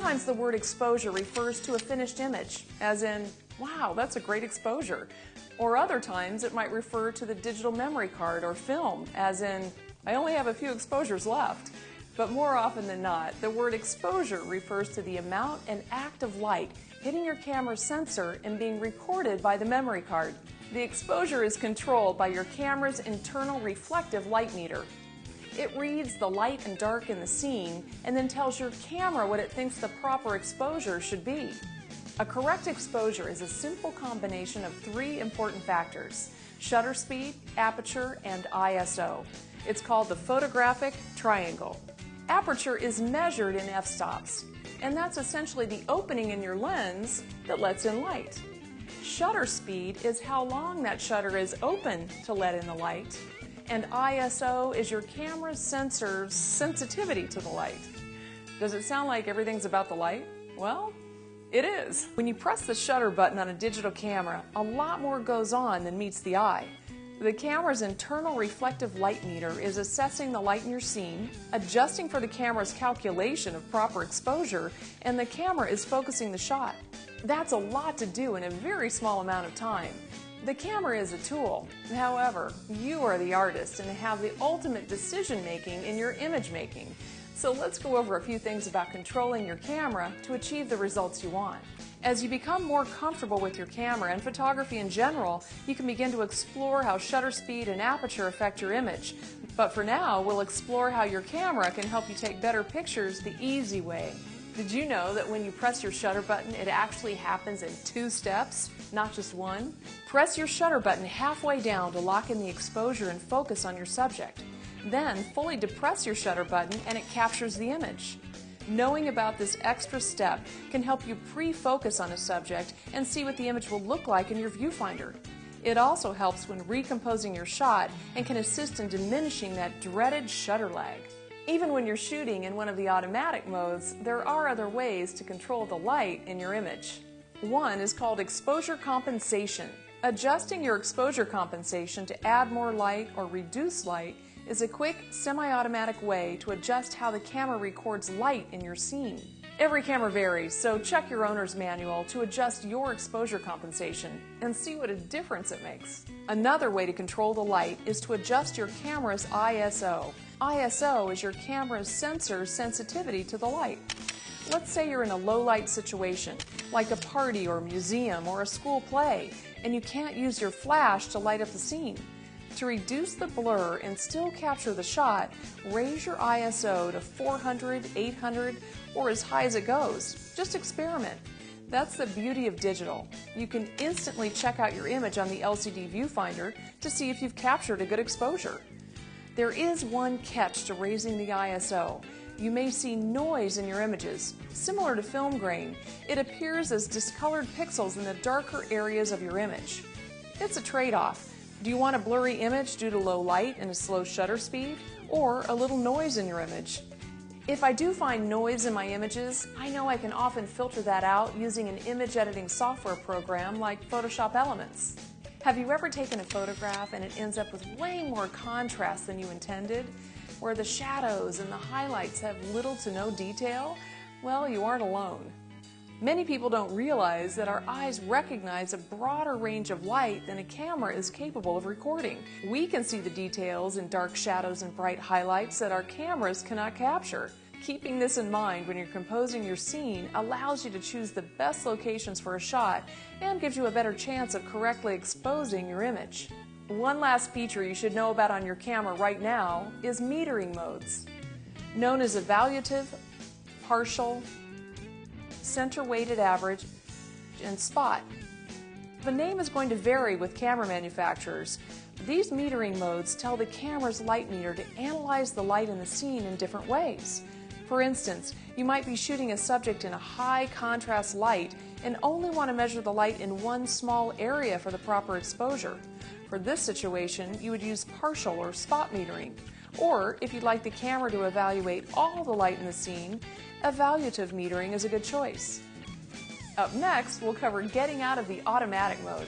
Sometimes the word exposure refers to a finished image, as in, wow, that's a great exposure. Or other times it might refer to the digital memory card or film, as in, I only have a few exposures left. But more often than not, the word exposure refers to the amount and act of light hitting your camera's sensor and being recorded by the memory card. The exposure is controlled by your camera's internal reflective light meter. It reads the light and dark in the scene and then tells your camera what it thinks the proper exposure should be. A correct exposure is a simple combination of three important factors: shutter speed, aperture, and ISO. It's called the photographic triangle. Aperture is measured in f-stops, and that's essentially the opening in your lens that lets in light. Shutter speed is how long that shutter is open to let in the light, and ISO is your camera's sensor's sensitivity to the light. Does it sound like everything's about the light? Well, it is. When you press the shutter button on a digital camera, a lot more goes on than meets the eye. The camera's internal reflective light meter is assessing the light in your scene, adjusting for the camera's calculation of proper exposure, and the camera is focusing the shot. That's a lot to do in a very small amount of time. The camera is a tool. However, you are the artist and have the ultimate decision making in your image making. So let's go over a few things about controlling your camera to achieve the results you want. As you become more comfortable with your camera and photography in general, you can begin to explore how shutter speed and aperture affect your image. But for now, we'll explore how your camera can help you take better pictures the easy way. Did you know that when you press your shutter button, it actually happens in 2 steps, not just one? Press your shutter button halfway down to lock in the exposure and focus on your subject. Then fully depress your shutter button and it captures the image. Knowing about this extra step can help you pre-focus on a subject and see what the image will look like in your viewfinder. It also helps when recomposing your shot and can assist in diminishing that dreaded shutter lag. Even when you're shooting in one of the automatic modes, there are other ways to control the light in your image. One is called exposure compensation. Adjusting your exposure compensation to add more light or reduce light is a quick, semi-automatic way to adjust how the camera records light in your scene. Every camera varies, so check your owner's manual to adjust your exposure compensation and see what a difference it makes. Another way to control the light is to adjust your camera's ISO. ISO is your camera's sensor's sensitivity to the light. Let's say you're in a low light situation, like a party or museum or a school play, and you can't use your flash to light up the scene. To reduce the blur and still capture the shot, raise your ISO to 400, 800, or as high as it goes. Just experiment. That's the beauty of digital. You can instantly check out your image on the LCD viewfinder to see if you've captured a good exposure. There is one catch to raising the ISO. You may see noise in your images. Similar to film grain, it appears as discolored pixels in the darker areas of your image. It's a trade-off. Do you want a blurry image due to low light and a slow shutter speed, or a little noise in your image? If I do find noise in my images, I know I can often filter that out using an image editing software program like Photoshop Elements. Have you ever taken a photograph and it ends up with way more contrast than you intended, where the shadows and the highlights have little to no detail? Well, you aren't alone. Many people don't realize that our eyes recognize a broader range of light than a camera is capable of recording. We can see the details in dark shadows and bright highlights that our cameras cannot capture. Keeping this in mind when you're composing your scene allows you to choose the best locations for a shot and gives you a better chance of correctly exposing your image. One last feature you should know about on your camera right now is metering modes. Known as evaluative, partial, center weighted average, and spot. The name is going to vary with camera manufacturers. These metering modes tell the camera's light meter to analyze the light in the scene in different ways. For instance, you might be shooting a subject in a high contrast light and only want to measure the light in one small area for the proper exposure. For this situation, you would use partial or spot metering. Or, if you'd like the camera to evaluate all the light in the scene, evaluative metering is a good choice. Up next, we'll cover getting out of the automatic mode.